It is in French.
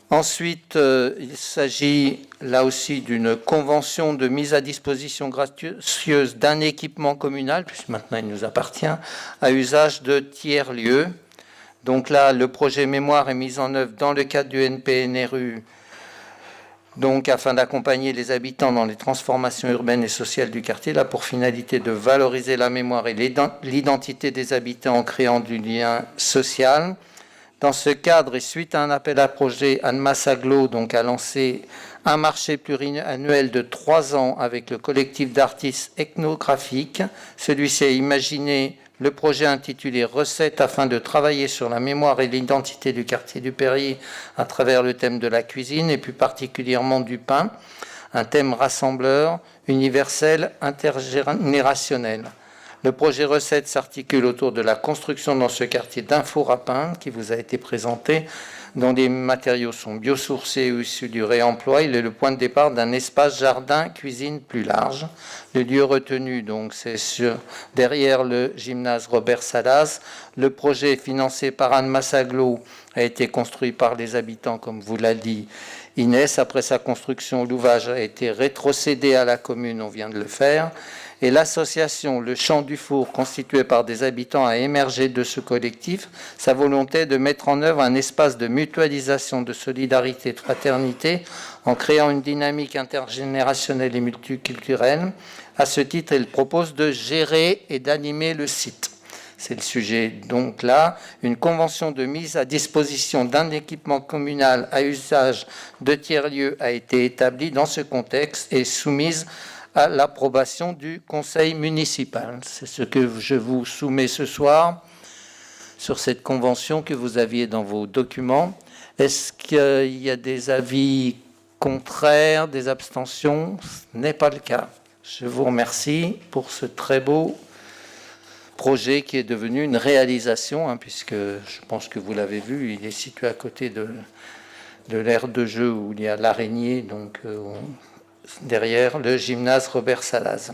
Ensuite, il s'agit là aussi d'une convention de mise à disposition gracieuse d'un équipement communal, puisque maintenant il nous appartient, à usage de tiers-lieux. Donc là, le projet mémoire est mis en œuvre dans le cadre du NPNRU, donc afin d'accompagner les habitants dans les transformations urbaines et sociales du quartier, là pour finalité de valoriser la mémoire et l'identité des habitants en créant du lien social. Dans ce cadre, et suite à un appel à projet, Annemasse Agglo a lancé un marché pluriannuel de 3 ans avec le collectif d'artistes ethnographiques. Celui-ci a imaginé le projet intitulé « Recettes » afin de travailler sur la mémoire et l'identité du quartier du Perrier à travers le thème de la cuisine et plus particulièrement du pain, un thème rassembleur, universel, intergénérationnel. Le projet Recettes s'articule autour de la construction dans ce quartier d'un four à pain qui vous a été présenté, dont les matériaux sont biosourcés ou issus du réemploi. Il est le point de départ d'un espace jardin-cuisine plus large. Le lieu retenu, c'est derrière le gymnase Robert Salas. Le projet financé par Annemasse Agglo a été construit par les habitants, comme vous l'a dit Inès. Après sa construction, l'ouvrage a été rétrocédé à la commune, on vient de le faire. Et l'association Le Chant du Four, constituée par des habitants, a émergé de ce collectif. Sa volonté de mettre en œuvre un espace de mutualisation, de solidarité, de fraternité, en créant une dynamique intergénérationnelle et multiculturelle. À ce titre, elle propose de gérer et d'animer le site. C'est le sujet. Donc là, une convention de mise à disposition d'un équipement communal à usage de tiers-lieux a été établie dans ce contexte et soumise à l'approbation du conseil municipal. C'est ce que je vous soumets ce soir sur cette convention que vous aviez dans vos documents. Est-ce qu'il y a des avis contraires, des abstentions? Ce n'est pas le cas. Je vous remercie pour ce très beau projet qui est devenu une réalisation, puisque je pense que vous l'avez vu, il est situé à côté de l'aire de jeu où il y a l'araignée, derrière le gymnase Robert Salas.